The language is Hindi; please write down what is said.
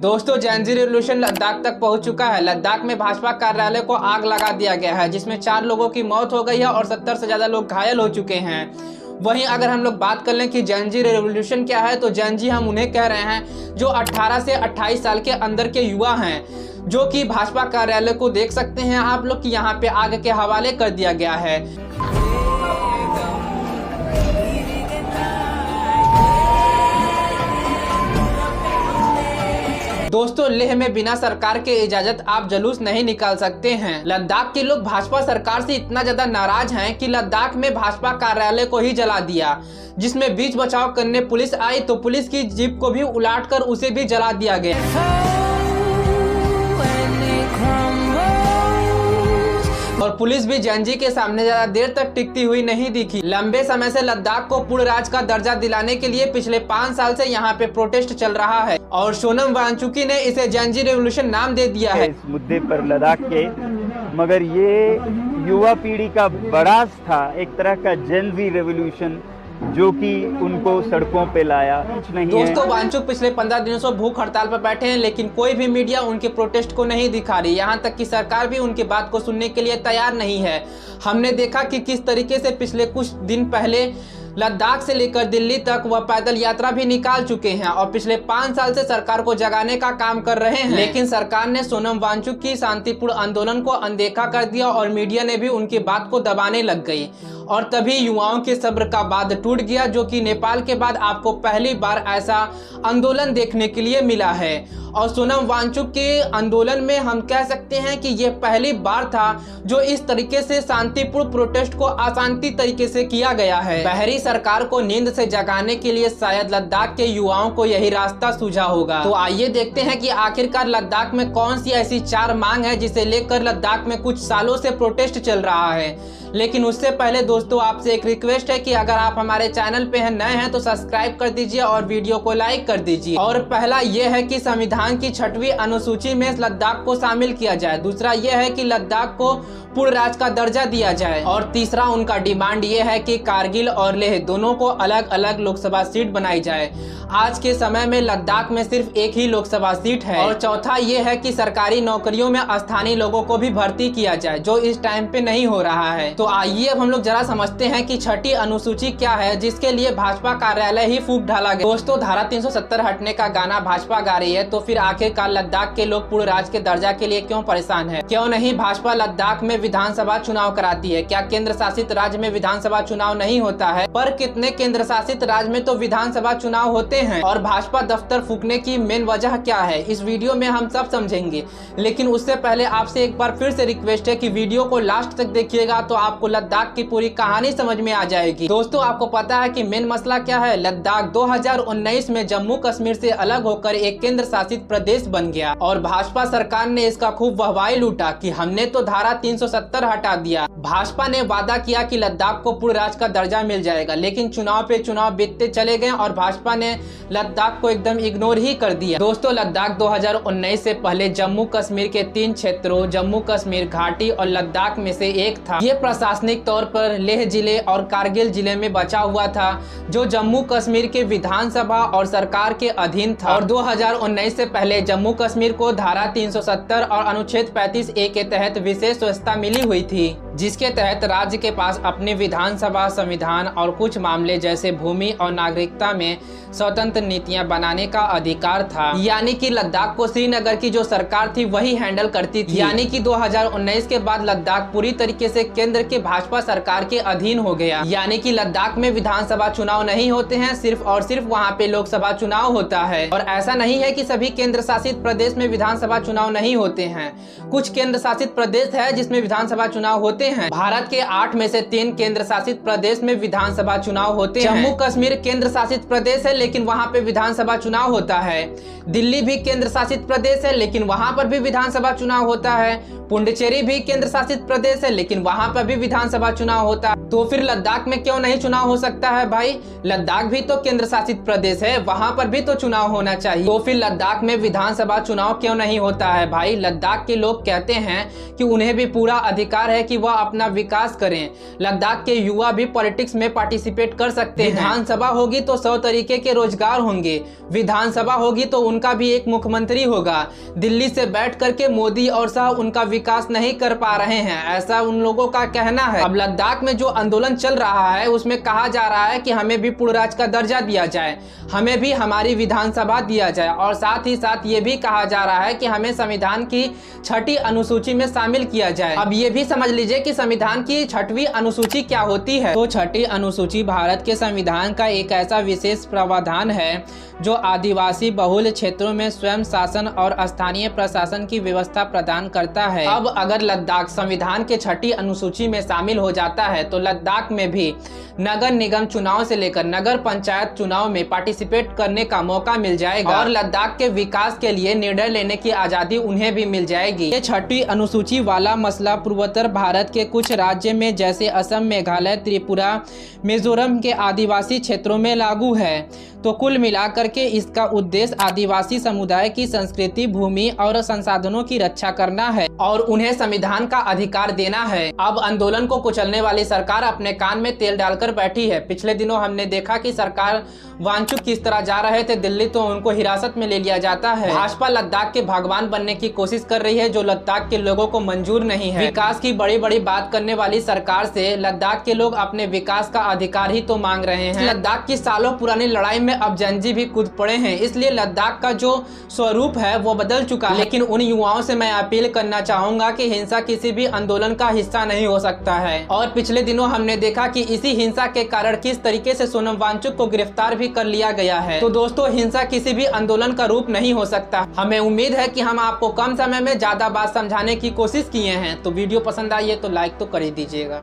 दोस्तों, जेनजी रेवोल्यूशन लद्दाख तक पहुंच चुका है। लद्दाख में भाजपा कार्यालय को आग लगा दिया गया है, जिसमें 4 लोगों की मौत हो गई है और 70 से ज्यादा लोग घायल हो चुके हैं। वहीं अगर हम लोग बात कर लें कि जेनजी रेवोल्यूशन क्या है, तो जेनजी हम उन्हें कह रहे हैं जो 18 से 28 साल के अंदर के युवा हैं, जो कि भाजपा कार्यालय को देख सकते हैं आप लोग कि यहाँ पे आग के हवाले कर दिया गया है। दोस्तों, लेह में बिना सरकार के इजाजत आप जुलूस नहीं निकाल सकते हैं। लद्दाख के लोग भाजपा सरकार से इतना ज्यादा नाराज हैं कि लद्दाख में भाजपा कार्यालय को ही जला दिया, जिसमें बीच बचाव करने पुलिस आई तो पुलिस की जीप को भी उलाटकर उसे भी जला दिया गया और पुलिस भी जेनजी के सामने ज्यादा देर तक टिकती हुई नहीं दिखी। लंबे समय से लद्दाख को पूर्ण राज्य का दर्जा दिलाने के लिए पिछले 5 साल से यहाँ पे प्रोटेस्ट चल रहा है और सोनम वांगचुक ने इसे जेनजी रेवोल्यूशन नाम दे दिया है इस मुद्दे पर लद्दाख के। मगर ये युवा पीढ़ी का बड़ा था, एक तरह का जेनजी रेवोल्यूशन जो कि उनको सड़कों पे लाया। कुछ नहीं दोस्तों, वांगचुक पिछले 15 दिनों से भूख हड़ताल पर बैठे हैं, लेकिन कोई भी मीडिया उनके प्रोटेस्ट को नहीं दिखा रही। यहाँ तक कि सरकार भी उनकी बात को सुनने के लिए तैयार नहीं है। हमने देखा कि किस तरीके से पिछले कुछ दिन पहले लद्दाख से लेकर दिल्ली तक वह पैदल यात्रा भी निकाल चुके हैं और पिछले 5 साल से सरकार को जगाने का काम कर रहे हैं, लेकिन सरकार ने सोनम वांगचुक की शांतिपूर्ण आंदोलन को अनदेखा कर दिया और मीडिया ने भी उनकी बात को दबाने लग गई और तभी युवाओं के सब्र का बांध टूट गया, जो कि नेपाल के बाद आपको पहली बार ऐसा आंदोलन देखने के लिए मिला है। और सोनम वांगचुक के आंदोलन में हम कह सकते हैं कि यह पहली बार था जो इस तरीके से शांतिपूर्ण प्रोटेस्ट को अशांति तरीके से किया गया है। बहरी सरकार को नींद से जगाने के लिए शायद लद्दाख के युवाओं को यही रास्ता सूझा होगा। तो आइए देखते हैं कि आखिरकार लद्दाख में कौन सी ऐसी 4 मांग है जिसे लेकर लद्दाख में कुछ सालों से प्रोटेस्ट चल रहा है। लेकिन उससे पहले दोस्तों, आपसे एक रिक्वेस्ट है कि अगर आप हमारे चैनल पे हैं, नए हैं, तो सब्सक्राइब कर दीजिए और वीडियो को लाइक कर दीजिए। और पहला यह है कि संविधान की 6वीं अनुसूची में लद्दाख को शामिल किया जाए। दूसरा यह है कि लद्दाख को पूर्ण राज्य का दर्जा दिया जाए और तीसरा उनका डिमांड यह है कि कारगिल और लेह दोनों को अलग अलग लोकसभा सीट बनाई जाए। आज के समय में लद्दाख में सिर्फ एक ही लोकसभा सीट है। और चौथा ये है कि सरकारी नौकरियों में स्थानीय लोगों को भी भर्ती किया जाए, जो इस टाइम पे नहीं हो रहा है। तो आइए अब हम लोग जरा समझते हैं कि 6ठी अनुसूची क्या है, जिसके लिए भाजपा कार्यालय ही फूंक डाला गया। दोस्तों, धारा 370 हटने का गाना भाजपा गा रही है, तो फिर आखिरकार लद्दाख के लोग पूर्ण राज्य के दर्जा के लिए क्यों परेशान है? क्यों नहीं भाजपा लद्दाख में विधानसभा चुनाव कराती है? क्या केंद्र शासित राज्य में विधानसभा चुनाव नहीं होता है? पर कितने केंद्र शासित राज्य में तो विधानसभा चुनाव होते हैं। और भाजपा दफ्तर फूकने की मेन वजह क्या है, इस वीडियो में हम सब समझेंगे। लेकिन उससे पहले आपसे एक बार फिर से रिक्वेस्ट है कि वीडियो को लास्ट तक देखिएगा, तो आपको लद्दाख की पूरी कहानी समझ में आ जाएगी। दोस्तों, आपको पता है कि मेन मसला क्या है? लद्दाख 2019 में जम्मू कश्मीर से अलग होकर एक केंद्र शासित प्रदेश बन गया और भाजपा सरकार ने इसका खूब वाहवाही लूटा कि हमने तो धारा 370 हटा दिया। भाजपा ने वादा किया कि लद्दाख को पूर्ण राज्य का दर्जा मिल जाएगा, लेकिन चुनाव पे चुनाव बीतते चले गए और भाजपा ने लद्दाख को एकदम इग्नोर ही कर दिया। दोस्तों, लद्दाख 2019 से पहले जम्मू कश्मीर के 3 क्षेत्रों जम्मू कश्मीर घाटी और लद्दाख में से एक था। ये प्रशासनिक तौर पर लेह जिले और कारगिल जिले में बचा हुआ था, जो जम्मू कश्मीर के विधानसभा और सरकार के अधीन था। और 2019 से पहले जम्मू कश्मीर को धारा 370 और अनुच्छेद 35A के तहत विशेष व्यवस्था मिली हुई थी, जिसके तहत राज्य के पास अपनी विधानसभा, संविधान और कुछ मामले जैसे भूमि और नागरिकता में स्वतंत्र नीतियां बनाने का अधिकार था। यानी कि लद्दाख को श्रीनगर की जो सरकार थी वही हैंडल करती थी। यानी कि 2019 के बाद लद्दाख पूरी तरीके से केंद्र के भाजपा सरकार के अधीन हो गया। यानी कि लद्दाख में विधानसभा चुनाव नहीं होते हैं, सिर्फ और सिर्फ वहाँ पे लोकसभा चुनाव होता है। और ऐसा नहीं है कि सभी केंद्र शासित प्रदेश में विधानसभा चुनाव नहीं होते हैं। कुछ केंद्र शासित प्रदेश है जिसमें विधानसभा चुनाव होते हैं। भारत के 8 में से 3 केंद्र शासित प्रदेश में विधानसभा चुनाव होते हैं। जम्मू कश्मीर केंद्र शासित प्रदेश है, लेकिन वहाँ पे विधानसभा चुनाव होता है। दिल्ली भी केंद्र शासित प्रदेश है, लेकिन वहाँ पर भी विधानसभा चुनाव होता है। पुडुचेरी भी केंद्र शासित प्रदेश है, लेकिन वहाँ पर भी विधानसभा चुनाव होता है। तो फिर लद्दाख में क्यों नहीं चुनाव हो सकता है भाई? लद्दाख भी तो केंद्र शासित प्रदेश है, वहां पर भी तो चुनाव होना चाहिए। तो फिर लद्दाख में विधानसभा चुनाव क्यों नहीं होता है भाई? लद्दाख के लोग कहते हैं कि उन्हें भी पूरा अधिकार है कि वह अपना विकास करें। लद्दाख के युवा भी पॉलिटिक्स में पार्टिसिपेट कर सकते हैं। विधानसभा होगी तो 100 तरीके के रोजगार होंगे। विधानसभा होगी तो उनका भी एक मुख्यमंत्री होगा। दिल्ली से बैठ करके मोदी और शाह उनका विकास नहीं कर पा रहे हैं, ऐसा उन लोगों का कहना है। अब लद्दाख में जो आंदोलन चल रहा है उसमें कहा जा रहा है कि हमें भी पूर्ण राज्य का दर्जा दिया जाए, हमें भी हमारी विधानसभा दिया जाए, और साथ ही साथ ये भी कहा जा रहा है कि हमें संविधान की 6ठी अनुसूची में शामिल किया जाए। अब ये भी समझ लीजिए कि संविधान की 6वीं अनुसूची क्या होती है। तो 6ठी अनुसूची भारत के संविधान का एक ऐसा विशेष प्रावधान है जो आदिवासी बहुल क्षेत्रों में स्वयं शासन और स्थानीय प्रशासन की व्यवस्था प्रदान करता है। अब अगर लद्दाख संविधान के 6ठी अनुसूची में शामिल हो जाता है तो लद्दाख में भी नगर निगम चुनाव से लेकर नगर पंचायत चुनाव में पार्टिसिपेट करने का मौका मिल जाएगा और लद्दाख के विकास के लिए निर्णय लेने की आजादी उन्हें भी मिल जाएगी। ये 6ठी अनुसूची वाला मसला पूर्वोत्तर भारत के कुछ राज्य में जैसे असम, मेघालय, त्रिपुरा, मिजोरम के आदिवासी क्षेत्रों में लागू है। तो कुल मिलाकर के इसका उद्देश्य आदिवासी समुदाय की संस्कृति, भूमि और संसाधनों की रक्षा करना है और उन्हें संविधान का अधिकार देना है। अब आंदोलन को कुचलने वाली सरकार अपने कान में तेल डालकर बैठी है। पिछले दिनों हमने देखा कि सरकार वांचुक किस तरह जा रहे थे दिल्ली तो उनको हिरासत में ले लिया जाता है। भाजपा लद्दाख के भगवान बनने की कोशिश कर रही है जो लद्दाख के लोगों को मंजूर नहीं है। विकास की बड़ी बड़ी बात करने वाली सरकार से लद्दाख के लोग अपने विकास का अधिकार ही तो मांग रहे हैं। लद्दाख की सालों पुरानी लड़ाई में अब जंजी भी कूद पड़े हैं, इसलिए लद्दाख का जो स्वरूप है वो बदल चुका है। लेकिन उन युवाओं से मैं अपील करना चाहूंगा कि हिंसा किसी भी आंदोलन का हिस्सा नहीं हो सकता है। और पिछले दिनों हमने देखा कि इसी हिंसा के कारण किस तरीके से सोनम वांचुक को गिरफ्तार भी कर लिया गया है। तो दोस्तों, हिंसा किसी भी आंदोलन का रूप नहीं हो सकता। हमें उम्मीद है कि हम आपको कम समय में ज्यादा बात समझाने की कोशिश किए हैं। तो वीडियो पसंद आई है तो लाइक तो कर ही दीजिएगा।